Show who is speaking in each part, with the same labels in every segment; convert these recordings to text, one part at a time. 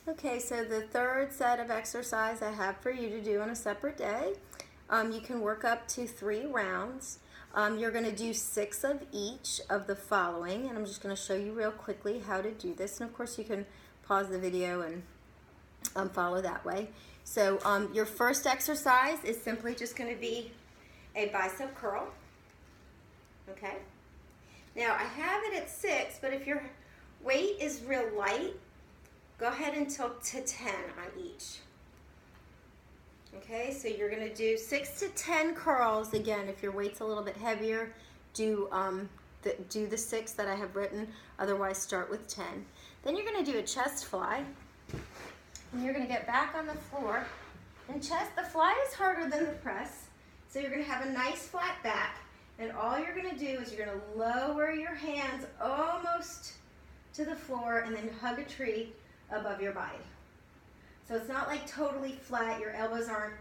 Speaker 1: Okay, so the third set of exercise I have for you to do on a separate day. You can work up to 3 rounds. You're going to do 6 of each of the following, and I'm just going to show you real quickly how to do this. And of course you can pause the video and follow that way. So your first exercise is simply just going to be a bicep curl. Okay. Now I have it at 6, but if your weight is real light, go ahead and tilt to 10 on each. Okay, so you're going to do 6 to 10 curls. Again, if your weight's a little bit heavier, do the 6 that I have written. Otherwise, start with 10. Then you're going to do a chest fly. And you're going to get back on the floor. And the fly is harder than the press. So you're going to have a nice flat back. And all you're going to do is you're going to lower your hands almost to the floor and then hug a tree above your body. So it's not like totally flat. Your elbows aren't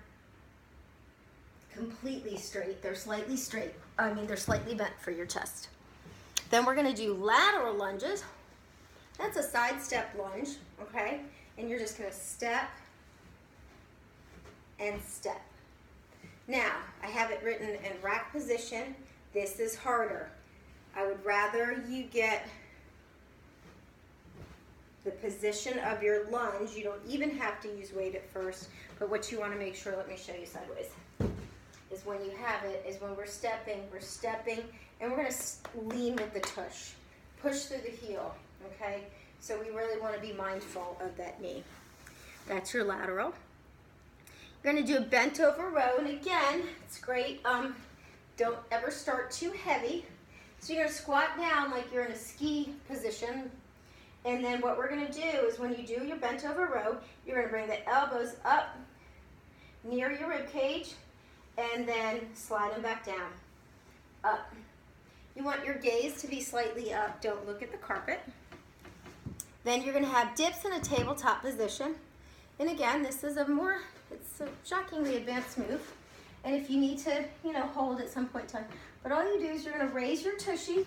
Speaker 1: completely straight. They're slightly straight. They're slightly bent for your chest. Then we're going to do lateral lunges. That's a side step lunge, okay? And you're just going to step and step. Now, I have it written in rack position. This is harder. I would rather you get the position of your lunge. You don't even have to use weight at first, but what you want to make sure, let me show you sideways, is when you have it, is when we're stepping, and we're going to lean with the tush. Push through the heel, okay? So we really want to be mindful of that knee. That's your lateral. You're going to do a bent over row, and again, it's great. Don't ever start too heavy. So you're going to squat down like you're in a ski position. And then what we're going to do is when you do your bent over row, you're going to bring the elbows up near your rib cage and then slide them back down, up. You want your gaze to be slightly up. Don't look at the carpet. Then you're going to have dips in a tabletop position. And again, this is it's a shockingly advanced move. And if you need to, hold at some point in time. But all you do is you're going to raise your tushy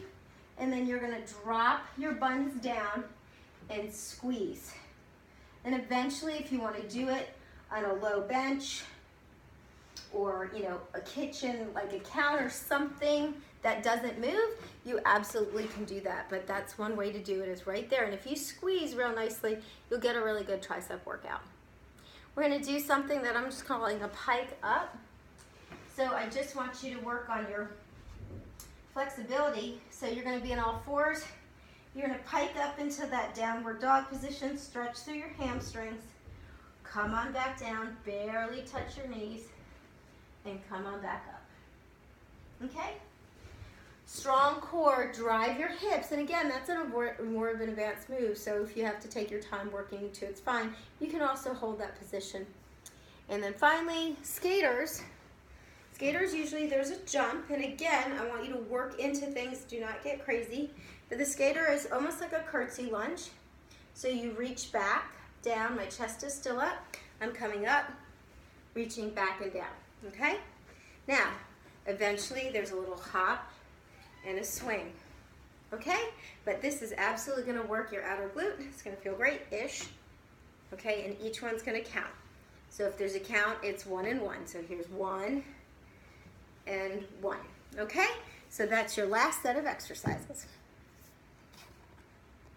Speaker 1: and then you're going to drop your buns down and squeeze. And eventually, if you want to do it on a low bench or a kitchen, like a counter, something that doesn't move, you absolutely can do that. But that's one way to do it, is right there. And if you squeeze real nicely, you'll get a really good tricep workout. We're going to do something that I'm just calling a pike up. So I just want you to work on your flexibility. So you're going to be in all fours. You're going to pike up into that downward dog position, stretch through your hamstrings, come on back down, barely touch your knees, and come on back up. Okay? Strong core, drive your hips. And again, that's more of an advanced move, so if you have to take your time working to, it's fine. You can also hold that position. And then finally, skaters. Skaters, usually there's a jump, and again, I want you to work into things, do not get crazy. But the skater is almost like a curtsy lunge. So you reach back, down, my chest is still up, I'm coming up, reaching back and down, okay? Now, eventually there's a little hop and a swing, okay? But this is absolutely gonna work your outer glute. It's gonna feel great-ish, okay? And each one's gonna count. So if there's a count, it's 1 and 1. So here's 1 and 1, okay? So that's your last set of exercises.